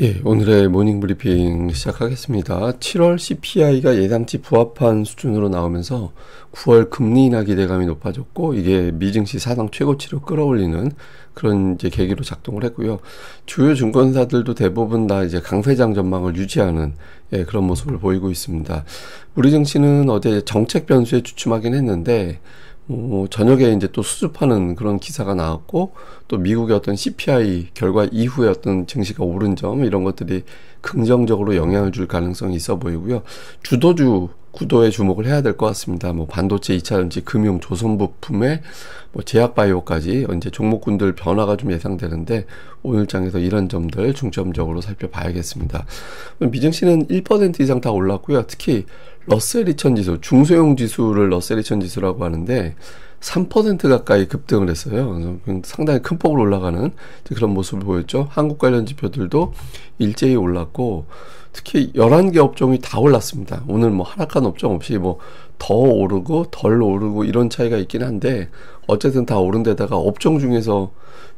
예, 오늘의 모닝 브리핑 시작하겠습니다. 7월 CPI가 예상치 부합한 수준으로 나오면서 9월 금리 인하 기대감이 높아졌고, 이게 미증시 사상 최고치로 끌어올리는 그런 이제 계기로 작동을 했고요. 주요 증권사들도 대부분 다 이제 강세장 전망을 유지하는 그런 모습을 보이고 있습니다. 우리 증시는 어제 정책 변수에 주춤하긴 했는데, 저녁에 이제 또 수습하는 그런 기사가 나왔고, 또 미국의 어떤 CPI 결과 이후에 어떤 증시가 오른 점, 이런 것들이 긍정적으로 영향을 줄 가능성이 있어 보이고요. 주도주 구도에 주목을 해야 될 것 같습니다. 반도체, 2차전지, 금융, 조선부품에 제약바이오까지 이제 종목군들 변화가 좀 예상되는데, 오늘 장에서 이런 점들 중점적으로 살펴봐야겠습니다. 미증시는 1% 이상 다 올랐고요. 특히 러셀 2000 지수, 중소형 지수를 러셀 2000 지수라고 하는데 3% 가까이 급등을 했어요. 상당히 큰 폭으로 올라가는 그런 모습을 보였죠. 한국 관련 지표들도 일제히 올랐고, 특히 11개 업종이 다 올랐습니다. 오늘 하락한 업종 없이 더 오르고 덜 오르고 이런 차이가 있긴 한데, 어쨌든 다 오른 데다가 업종 중에서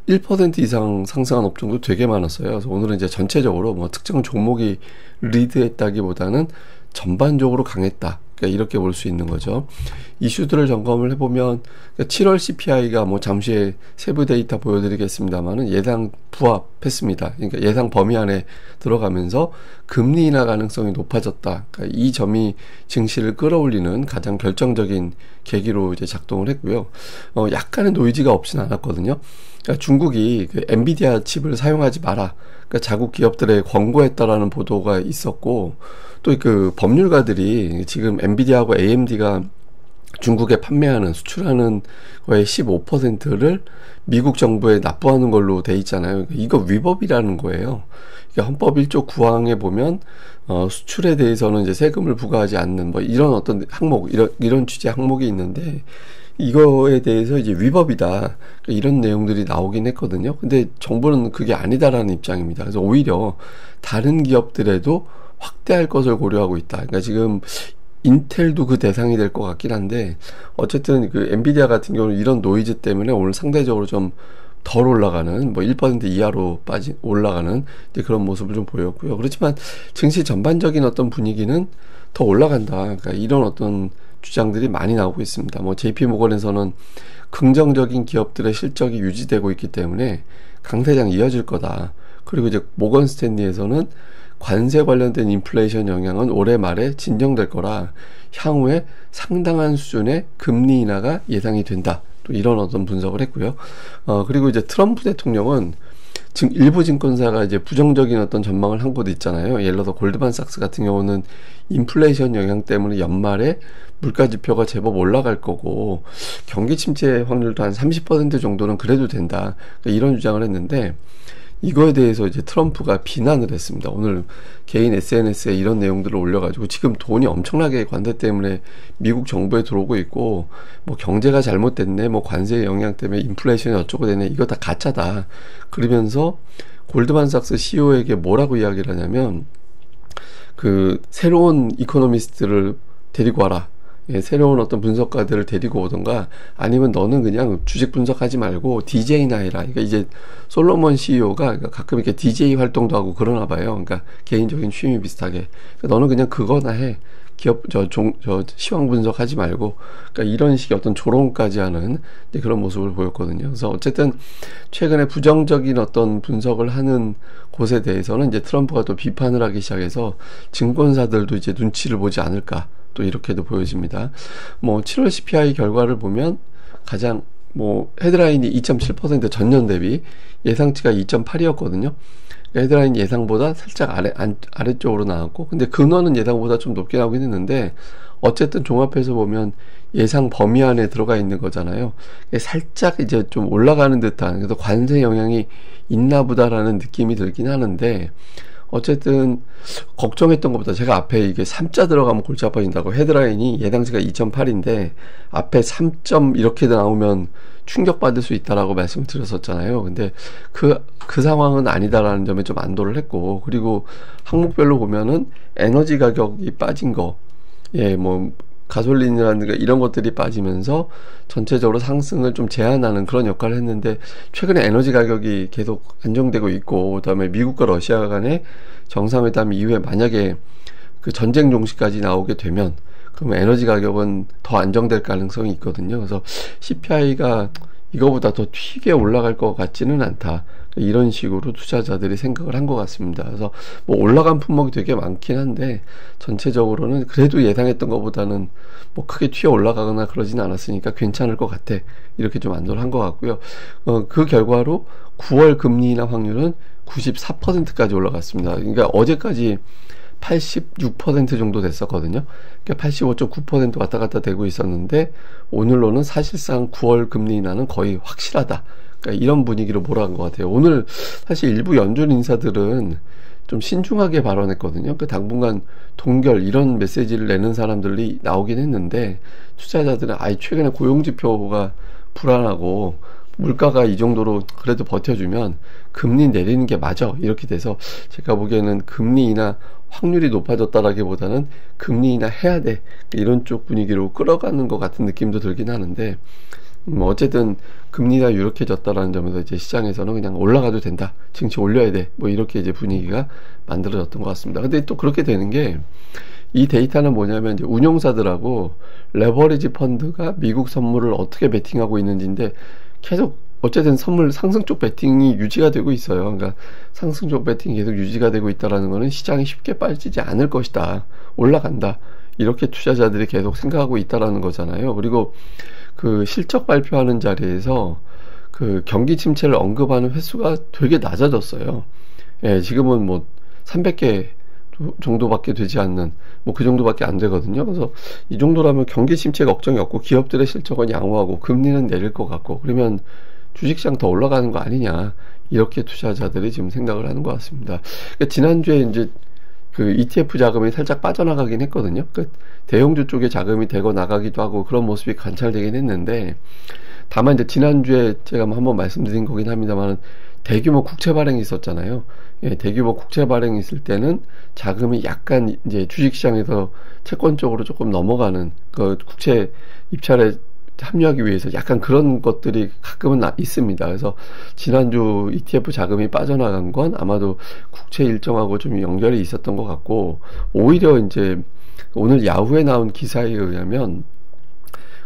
1% 이상 상승한 업종도 되게 많았어요. 그래서 오늘은 이제 전체적으로 특정 종목이 리드했다기보다는 전반적으로 강했다. 그러니까 이렇게 볼 수 있는 거죠. 이슈들을 점검을 해보면 7월 CPI가 잠시 후에 세부 데이터 보여드리겠습니다만은 예상 부합했습니다. 그러니까 예상 범위 안에 들어가면서 금리 인하 가능성이 높아졌다. 그러니까 이 점이 증시를 끌어올리는 가장 결정적인 계기로 이제 작동을 했고요. 약간의 노이즈가 없진 않았거든요. 그러니까 중국이 엔비디아 칩을 사용하지 마라. 그러니까 자국 기업들에 권고했다라는 보도가 있었고, 또 법률가들이 지금 엔비디아하고 AMD가 중국에 판매하는, 수출하는 거의 15%를 미국 정부에 납부하는 걸로 돼 있잖아요. 이거 위법이라는 거예요. 그러니까 헌법 1조 9항에 보면 수출에 대해서는 이제 세금을 부과하지 않는 이런 어떤 항목, 이런 취지의 항목이 있는데, 이거에 대해서 이제 위법이다, 이런 내용들이 나오긴 했거든요. 근데 정부는 그게 아니다라는 입장입니다. 그래서 오히려 다른 기업들에도 확대할 것을 고려하고 있다. 그러니까 지금 인텔도 그 대상이 될 것 같긴 한데, 어쨌든 엔비디아 같은 경우는 이런 노이즈 때문에 오늘 상대적으로 좀 덜 올라가는 1% 이하로 올라가는 이제 그런 모습을 좀 보였고요. 그렇지만 증시 전반적인 어떤 분위기는 더 올라간다. 그러니까 이런 어떤 주장들이 많이 나오고 있습니다. JP모건에서는 긍정적인 기업들의 실적이 유지되고 있기 때문에 강세장 이어질 거다. 그리고 이제 모건 스탠리에서는 관세 관련된 인플레이션 영향은 올해 말에 진정될 거라 향후에 상당한 수준의 금리 인하가 예상이 된다. 또 이런 어떤 분석을 했고요. 그리고 이제 트럼프 대통령은 지금 일부 증권사가 이제 부정적인 어떤 전망을 한 곳 있잖아요. 예를 들어서 골드만삭스 같은 경우는 인플레이션 영향 때문에 연말에 물가 지표가 제법 올라갈 거고, 경기 침체 확률도 한 30% 정도는 그래도 된다. 그러니까 이런 주장을 했는데, 이거에 대해서 이제 트럼프가 비난을 했습니다. 오늘 개인 SNS에 이런 내용들을 올려가지고, 지금 돈이 엄청나게 관세 때문에 미국 정부에 들어오고 있고, 경제가 잘못됐네, 관세 영향 때문에 인플레이션이 어쩌고 되네, 이거 다 가짜다. 그러면서 골드만삭스 CEO에게 뭐라고 이야기를 하냐면, 새로운 이코노미스트를 데리고 와라. 새로운 어떤 분석가들을 데리고 오던가, 아니면 너는 그냥 주식 분석하지 말고 DJ나 해라. 그러니까 이제 솔로몬 CEO가 가끔 이렇게 DJ 활동도 하고 그러나 봐요. 그러니까 개인적인 취미 비슷하게. 그러니까 너는 그냥 그거나 해. 기업 시황 분석하지 말고. 그러니까 이런 식의 어떤 조롱까지 하는 그런 모습을 보였거든요. 그래서 어쨌든 최근에 부정적인 어떤 분석을 하는 곳에 대해서는 이제 트럼프가 또 비판을 하기 시작해서 증권사들도 이제 눈치를 보지 않을까, 또 이렇게도 보여집니다. 7월 CPI 결과를 보면 가장 헤드라인이 2.7% 전년 대비, 예상치가 2.8이었거든요. 헤드라인 예상보다 살짝 아래쪽으로 나왔고, 근데 근원은 예상보다 좀 높게 나오긴 했는데, 어쨌든 종합해서 보면 예상 범위 안에 들어가 있는 거잖아요. 살짝 이제 좀 올라가는 듯한, 그래서 관세 영향이 있나 보다라는 느낌이 들긴 하는데, 어쨌든 걱정했던 것보다, 제가 앞에 이게 3자 들어가면 골치 아파진다고, 헤드라인이 예상치가 2.8인데 앞에 3점 이렇게 나오면 충격받을 수 있다라고 말씀을 드렸었잖아요. 근데 그 상황은 아니다라는 점에 좀 안도를 했고, 그리고 항목별로 보면은 에너지 가격이 빠진 거, 가솔린이라든가 이런 것들이 빠지면서 전체적으로 상승을 좀 제한하는 그런 역할을 했는데, 최근에 에너지 가격이 계속 안정되고 있고, 그다음에 미국과 러시아 간의 정상회담 이후에 만약에 그 전쟁 종식까지 나오게 되면, 그러면 에너지 가격은 더 안정될 가능성이 있거든요. 그래서 CPI가 이거보다 더 튀게 올라갈 것 같지는 않다, 이런 식으로 투자자들이 생각을 한 것 같습니다. 그래서 뭐 올라간 품목이 되게 많긴 한데, 전체적으로는 그래도 예상했던 것보다는 뭐 크게 튀어 올라가거나 그러진 않았으니까 괜찮을 것 같아, 이렇게 좀 안도를 한 것 같고요. 그 결과로 9월 금리 인하 확률은 94%까지 올라갔습니다. 그러니까 어제까지 86% 정도 됐었거든요. 그러니까 85.9% 왔다 갔다 되고 있었는데, 오늘로는 사실상 9월 금리 인하는 거의 확실하다, 그러니까 이런 분위기로 몰아간 것 같아요. 오늘 사실 일부 연준 인사들은 좀 신중하게 발언했거든요. 그러니까 당분간 동결 이런 메시지를 내는 사람들이 나오긴 했는데, 투자자들은 최근에 고용지표가 불안하고 물가가 이 정도로 그래도 버텨주면 금리 내리는 게 맞아, 이렇게 돼서 제가 보기에는 금리 인하 확률이 높아졌다라기보다는 금리 인하 해야 돼, 이런 쪽 분위기로 끌어가는 것 같은 느낌도 들긴 하는데, 어쨌든 금리가 유력해졌다라는 점에서 이제 시장에서는 그냥 올라가도 된다, 증시 올려야 돼, 뭐 이렇게 이제 분위기가 만들어졌던 것 같습니다. 근데 또 그렇게 되는 게, 이 데이터는 뭐냐면 이제 운용사들하고 레버리지 펀드가 미국 선물을 어떻게 베팅하고 있는지인데, 계속 어쨌든 선물 상승 쪽 베팅이 유지가 되고 있어요. 그러니까 상승 쪽 베팅이 계속 유지가 되고 있다라는 거는 시장이 쉽게 빠지지 않을 것이다, 올라간다, 이렇게 투자자들이 계속 생각하고 있다라는 거잖아요. 그리고 그 실적 발표하는 자리에서 그 경기 침체를 언급하는 횟수가 되게 낮아졌어요. 예, 지금은 뭐 300개 정도밖에 되지 않는, 뭐 그 정도밖에 안 되거든요. 그래서 이 정도라면 경기 침체 걱정이 없고 기업들의 실적은 양호하고 금리는 내릴 것 같고, 그러면 주식시장 더 올라가는 거 아니냐, 이렇게 투자자들이 지금 생각을 하는 것 같습니다. 그러니까 지난주에 이제 그 ETF 자금이 살짝 빠져나가긴 했거든요. 그 대형주 쪽에 자금이 되고 나가기도 하고 그런 모습이 관찰되긴 했는데, 다만 이제 지난주에 제가 한번 말씀드린 거긴 합니다만, 대규모 국채 발행이 있었잖아요. 예, 대규모 국채 발행이 있을 때는 자금이 약간 이제 주식시장에서 채권 쪽으로 조금 넘어가는, 그 국채 입찰에 합류하기 위해서 약간 그런 것들이 가끔은 있습니다. 그래서 지난주 ETF 자금이 빠져나간 건 아마도 국채 일정하고 좀 연결이 있었던 것 같고, 오히려 이제 오늘 야후에 나온 기사에 의하면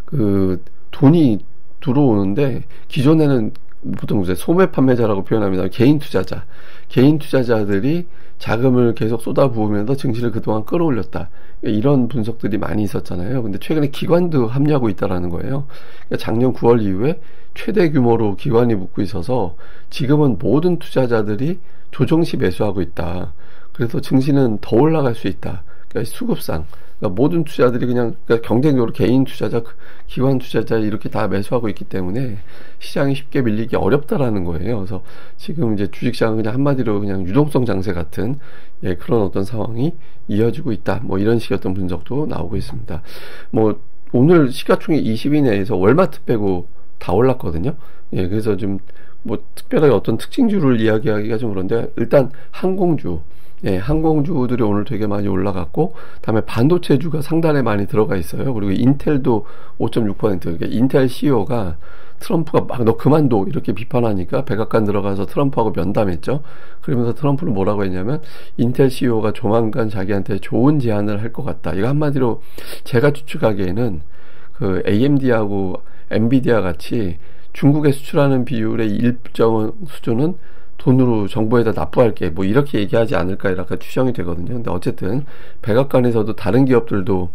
그 돈이 들어오는데, 기존에는 보통 이제 소매 판매자라고 표현합니다. 개인 투자자들이 자금을 계속 쏟아부으면서 증시를 그동안 끌어올렸다, 이런 분석들이 많이 있었잖아요. 근데 최근에 기관도 합류하고 있다라는 거예요. 그러니까 작년 9월 이후에 최대 규모로 기관이 붙고 있어서 지금은 모든 투자자들이 조정시 매수하고 있다. 그래서 증시는 더 올라갈 수 있다. 그러니까 수급상, 그러니까 모든 투자들이 그러니까 경쟁적으로 개인 투자자, 기관 투자자 이렇게 다 매수하고 있기 때문에 시장이 쉽게 밀리기 어렵다라는 거예요. 그래서 지금 이제 주식시장은 그냥 한마디로 그냥 유동성 장세 같은, 예, 그런 어떤 상황이 이어지고 있다, 뭐 이런 식의 어떤 분석도 나오고 있습니다. 뭐 오늘 시가총액 20위 내에서 월마트 빼고 다 올랐거든요. 예, 그래서 좀 뭐 특별하게 어떤 특징주를 이야기하기가 좀 그런데, 일단 항공주, 예, 항공주들이 오늘 되게 많이 올라갔고, 다음에 반도체주가 상단에 많이 들어가 있어요. 그리고 인텔도 5.6%, 그러니까 인텔 CEO가 트럼프가 막 너 그만둬 이렇게 비판하니까 백악관 들어가서 트럼프하고 면담했죠. 그러면서 트럼프는 뭐라고 했냐면, 인텔 CEO가 조만간 자기한테 좋은 제안을 할 것 같다. 이거 한마디로 제가 추측하기에는 그 AMD하고 엔비디아 같이 중국에 수출하는 비율의 일정 수준은 돈으로 정부에다 납부할게, 뭐 이렇게 얘기하지 않을까, 이렇게 추정이 되거든요. 근데 어쨌든 백악관에서도 다른 기업들도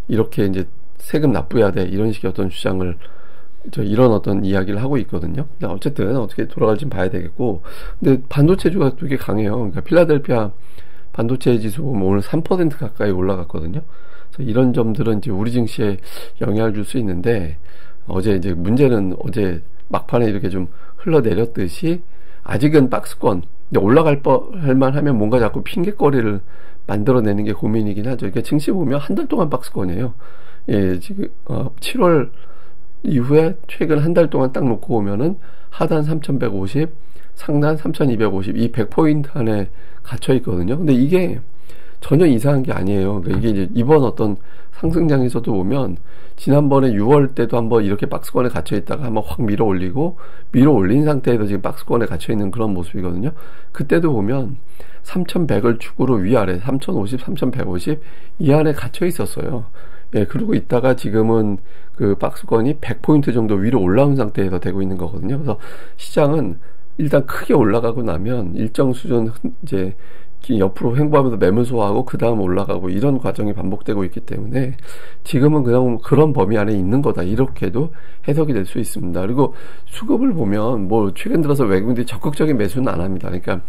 이렇게 이제 세금 납부해야 돼, 이런 식의 어떤 주장을, 이런 어떤 이야기를 하고 있거든요. 근데 어쨌든 어떻게 돌아갈지 봐야 되겠고, 근데 반도체주가 되게 강해요. 그러니까 필라델피아 반도체 지수 보면 오늘 3% 가까이 올라갔거든요. 그래서 이런 점들은 이제 우리 증시에 영향을 줄 수 있는데, 어제 이제 문제는 어제 막판에 이렇게 좀 흘러내렸듯이 아직은 박스권, 근데 올라갈 만하면 뭔가 자꾸 핑계거리를 만들어내는 게 고민이긴 하죠. 그러니까 증시 보면 한 달 동안 박스권이에요. 예, 지금 7월 이후에 최근 한 달 동안 딱 놓고 보면은 하단 3,150, 상단 3,250, 이 100포인트 안에 갇혀 있거든요. 근데 이게 전혀 이상한 게 아니에요. 그러니까 이게 이제 이번 어떤 상승장에서도 보면 지난번에 6월 때도 한번 이렇게 박스권에 갇혀 있다가 한번 확 밀어 올린 상태에서 지금 박스권에 갇혀 있는 그런 모습이거든요. 그때도 보면 3100을 축으로 위아래 3050, 3150 이 안에 갇혀 있었어요. 예, 그러고 있다가 지금은 그 박스권이 100포인트 정도 위로 올라온 상태에서 되고 있는 거거든요. 그래서 시장은 일단 크게 올라가고 나면 일정 수준 이제 옆으로 횡보하면서 매물 소화하고 그 다음 올라가고 이런 과정이 반복되고 있기 때문에 지금은 그냥 그런 범위 안에 있는 거다 이렇게도 해석이 될 수 있습니다. 그리고 수급을 보면 뭐 최근 들어서 외국인들이 적극적인 매수는 안 합니다. 그러니까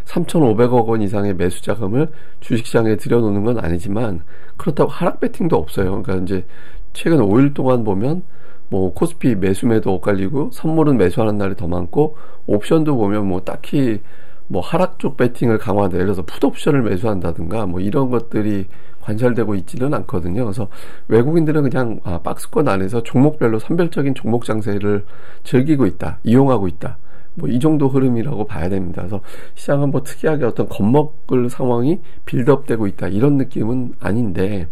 3,500억 원 이상의 매수 자금을 주식시장에 들여놓는 건 아니지만 그렇다고 하락 배팅도 없어요. 그러니까 이제 최근 5일 동안 보면 뭐 코스피 매수 매도 엇갈리고 선물은 매수하는 날이 더 많고 옵션도 보면 뭐 딱히 뭐 하락 쪽 배팅을 강화한다. 예를 들어서 풋옵션을 매수한다든가 뭐 이런 것들이 관찰되고 있지는 않거든요. 그래서 외국인들은 그냥 박스권 안에서 종목별로 선별적인 종목 장세를 즐기고 있다. 이용하고 있다. 뭐 이 정도 흐름이라고 봐야 됩니다. 그래서 시장은 뭐 특이하게 어떤 겁먹을 상황이 빌드업되고 있다. 이런 느낌은 아닌데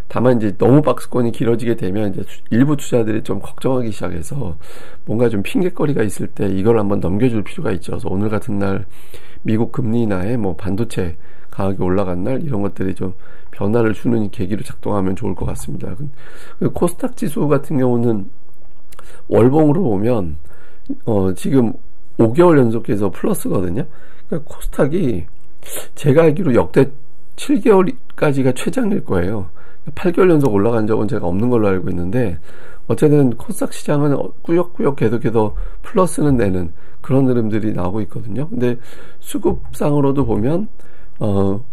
다만 이제 너무 박스권이 길어지게 되면 이제 일부 투자들이 좀 걱정하기 시작해서 뭔가 좀 핑계거리가 있을 때 이걸 한번 넘겨줄 필요가 있죠. 그래서 오늘 같은 날 미국 금리 인하에 뭐 반도체 강하게 올라간 날 이런 것들이 좀 변화를 주는 계기로 작동하면 좋을 것 같습니다. 코스닥 지수 같은 경우는 월봉으로 보면 지금 5개월 연속해서 플러스거든요. 그러니까 코스닥이 제가 알기로 역대 7개월까지가 최장일 거예요. 8개월 연속 올라간 적은 제가 없는 걸로 알고 있는데 어쨌든 코스닥 시장은 꾸역꾸역 계속해서 플러스는 내는 그런 흐름들이 나오고 있거든요. 근데 수급상으로도 보면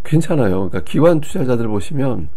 괜찮아요. 그러니까 기관 투자자들 보시면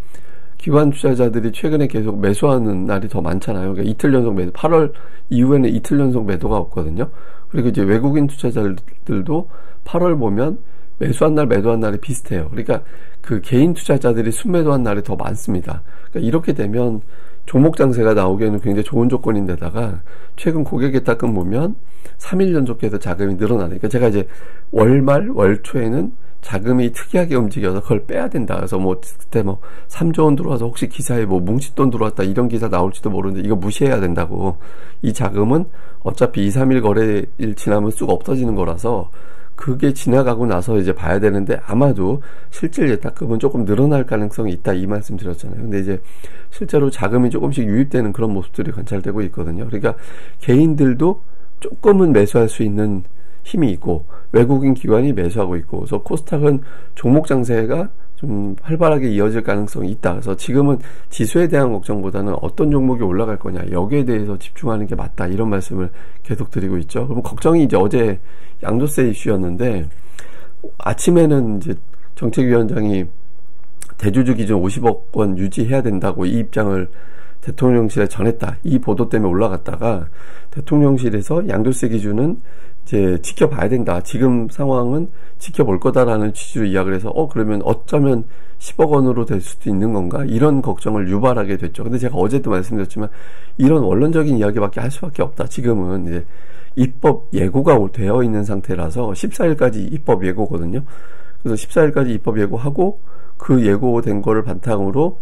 기관 투자자들이 최근에 계속 매수하는 날이 더 많잖아요. 그러니까 이틀 연속 매도, 8월 이후에는 이틀 연속 매도가 없거든요. 그리고 이제 외국인 투자자들도 8월 보면 매수한 날 매도한 날이 비슷해요. 그러니까 그 개인 투자자들이 순매도한 날이 더 많습니다. 그러니까 이렇게 되면 종목 장세가 나오기에는 굉장히 좋은 조건인데다가 최근 고객의 따끔 보면 3일 연속해서 자금이 늘어나니까 제가 이제 월말 월초에는 자금이 특이하게 움직여서 그걸 빼야 된다. 그래서 뭐 그때 뭐 3조 원 들어와서 혹시 기사에 뭐 뭉칫돈 들어왔다 이런 기사 나올지도 모르는데 이거 무시해야 된다고. 이 자금은 어차피 2, 3일 거래일 지나면 쑥 없어지는 거라서 그게 지나가고 나서 이제 봐야 되는데 아마도 실질 예탁금은 조금 늘어날 가능성이 있다 이 말씀 드렸잖아요. 근데 이제 실제로 자금이 조금씩 유입되는 그런 모습들이 관찰되고 있거든요. 그러니까 개인들도 조금은 매수할 수 있는 힘이 있고 외국인 기관이 매수하고 있고 그래서 코스닥은 종목 장세가 좀 활발하게 이어질 가능성이 있다. 그래서 지금은 지수에 대한 걱정보다는 어떤 종목이 올라갈 거냐 여기에 대해서 집중하는 게 맞다 이런 말씀을 계속 드리고 있죠. 그럼 걱정이 이제 어제 양도세 이슈였는데 아침에는 이제 정책위원장이 대주주 기준 50억 원 유지해야 된다고 이 입장을 대통령실에 전했다. 이 보도 때문에 올라갔다가 대통령실에서 양도세 기준은 이제 지켜봐야 된다. 지금 상황은 지켜볼 거다라는 취지로 이야기를 해서 그러면 어쩌면 10억 원으로 될 수도 있는 건가? 이런 걱정을 유발하게 됐죠. 근데 제가 어제도 말씀드렸지만 이런 원론적인 이야기밖에 할 수밖에 없다. 지금은 이제 입법 예고가 되어 있는 상태라서 14일까지 입법 예고거든요. 그래서 14일까지 입법 예고하고 그 예고된 거를 바탕으로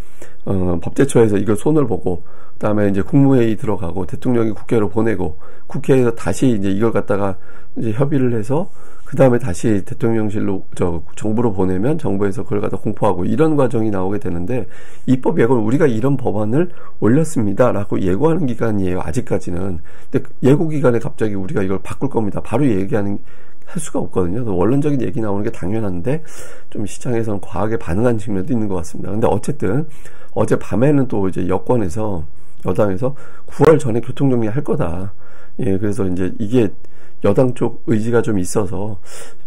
법제처에서 이걸 손을 보고 그다음에 이제 국무회의 들어가고 대통령이 국회로 보내고 국회에서 다시 이제 이걸 갖다가 이제 협의를 해서 그다음에 다시 대통령실로 정부로 보내면 정부에서 그걸 갖다 공포하고 이런 과정이 나오게 되는데 입법 예고는 우리가 이런 법안을 올렸습니다라고 예고하는 기간이에요. 아직까지는. 근데 예고 기간에 갑자기 우리가 이걸 바꿀 겁니다. 바로 얘기하는 할 수가 없거든요. 원론적인 얘기 나오는 게 당연한데 좀 시장에서는 과하게 반응한 측면도 있는 것 같습니다. 근데 어쨌든 어제 밤에는 또 이제 여당에서 9월 전에 교통정리 할 거다. 예, 그래서 이제 이게 여당 쪽 의지가 좀 있어서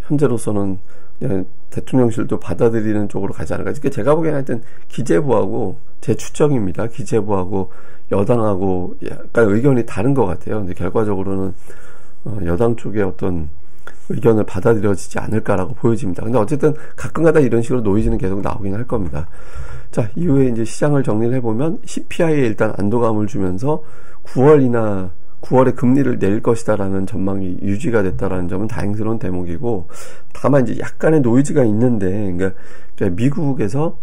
현재로서는 그냥 대통령실도 받아들이는 쪽으로 가지 않을까. 그러니까 제가 보기에는 하여튼 기재부하고 제 추정입니다. 기재부하고 여당하고 약간 의견이 다른 것 같아요. 근데 결과적으로는 여당 쪽의 어떤 의견을 받아들여지지 않을까라고 보여집니다. 근데 어쨌든 가끔가다 이런 식으로 노이즈는 계속 나오긴 할 겁니다. 자, 이후에 이제 시장을 정리를 해보면 CPI에 일단 안도감을 주면서 9월이나 9월에 금리를 내릴 것이다라는 전망이 유지가 됐다라는 점은 다행스러운 대목이고, 다만 이제 약간의 노이즈가 있는데, 그러니까 미국에서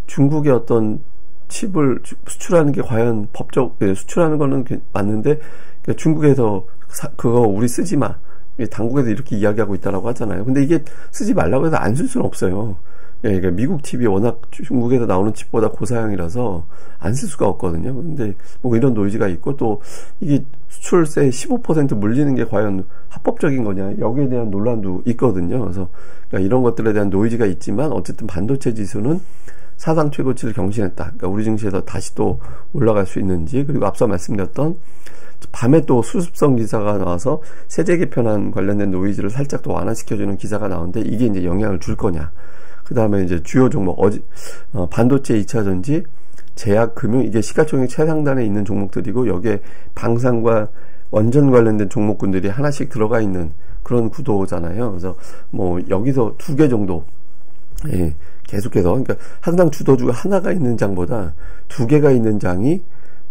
중국의 어떤 칩을 수출하는 게 과연 수출하는 거는 맞는데, 그러니까 중국에서 그거 우리 쓰지 마. 당국에서 이렇게 이야기하고 있다라고 하잖아요. 근데 이게 쓰지 말라고 해서 안 쓸 수는 없어요. 그러니까 미국 칩이 워낙 중국에서 나오는 칩보다 고사양이라서 안 쓸 수가 없거든요. 근데 뭐 이런 노이즈가 있고, 또 이게 수출세 15% 물리는 게 과연 합법적인 거냐, 여기에 대한 논란도 있거든요. 그래서 그러니까 이런 것들에 대한 노이즈가 있지만 어쨌든 반도체 지수는 사상 최고치를 경신했다. 그러니까 우리 증시에서 다시 또 올라갈 수 있는지, 그리고 앞서 말씀드렸던 밤에 또 수습성 기사가 나와서 세제 개편안 관련된 노이즈를 살짝 또 완화시켜주는 기사가 나오는데, 이게 이제 영향을 줄 거냐. 그 다음에 이제 주요 종목, 반도체 2차전지, 제약, 금융, 이게 시가총액 최상단에 있는 종목들이고, 여기에 방산과 원전 관련된 종목군들이 하나씩 들어가 있는 그런 구도잖아요. 그래서 뭐 여기서 2개 정도, 예, 계속해서, 그러니까 항상 주도주가 하나가 있는 장보다 2개가 있는 장이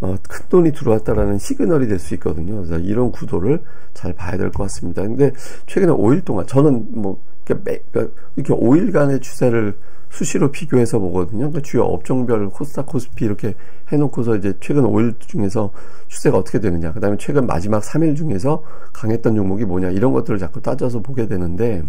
큰 돈이 들어왔다라는 시그널이 될 수 있거든요. 그래서 이런 구도를 잘 봐야 될 것 같습니다. 근데 최근에 5일 동안 저는 뭐 이렇게 5일간의 추세를 수시로 비교해서 보거든요. 그러니까 주요 업종별 코스닥, 코스피 이렇게 해놓고서 이제 최근 5일 중에서 추세가 어떻게 되느냐, 그 다음에 최근 마지막 3일 중에서 강했던 종목이 뭐냐, 이런 것들을 자꾸 따져서 보게 되는데,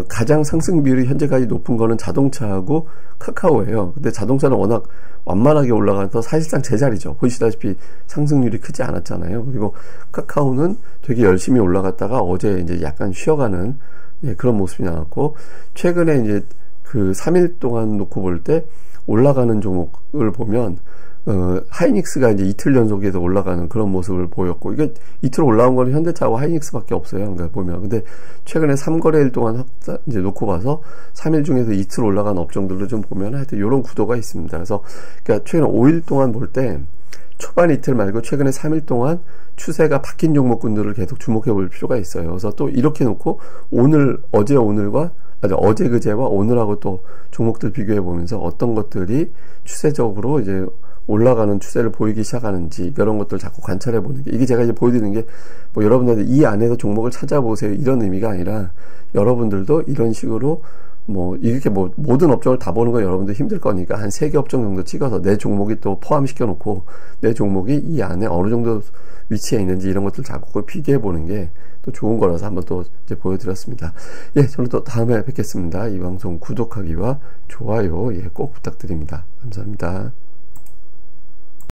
가장 상승 비율이 현재까지 높은 거는 자동차하고 카카오예요. 근데 자동차는 워낙 완만하게 올라가서 사실상 제자리죠. 보시다시피 상승률이 크지 않았잖아요. 그리고 카카오는 되게 열심히 올라갔다가 어제 이제 약간 쉬어가는, 예, 그런 모습이 나왔고, 최근에 이제 그 3일 동안 놓고 볼 때 올라가는 종목을 보면, 하이닉스가 이제 이틀 연속에서 올라가는 그런 모습을 보였고, 이게 이틀 올라온 거는 현대차하고 하이닉스밖에 없어요. 그러니까 보면. 근데 최근에 3거래일 동안 이제 놓고 봐서 3일 중에서 이틀 올라간 업종들도 좀 보면 하여튼 이런 구도가 있습니다. 그래서, 그러니까 최근 5일 동안 볼 때 초반 이틀 말고 최근에 3일 동안 추세가 바뀐 종목군들을 계속 주목해 볼 필요가 있어요. 그래서 또 이렇게 놓고 어제 그제와 오늘하고 또 종목들 비교해 보면서 어떤 것들이 추세적으로 이제 올라가는 추세를 보이기 시작하는지, 이런 것들 자꾸 관찰해 보는 게, 이게 제가 이제 보여드리는 게 뭐 여러분들 이 안에서 종목을 찾아보세요 이런 의미가 아니라, 여러분들도 이런 식으로 뭐 이렇게 뭐 모든 업종을 다 보는 건 여러분들 힘들 거니까 한 3개 업종 정도 찍어서 내 종목이 또 포함시켜 놓고 내 종목이 이 안에 어느 정도 위치에 있는지 이런 것들 자꾸 비교해 보는 게 또 좋은 거라서 한번 또 이제 보여드렸습니다. 예, 저는 또 다음에 뵙겠습니다. 이 방송 구독하기와 좋아요, 예, 꼭 부탁드립니다. 감사합니다.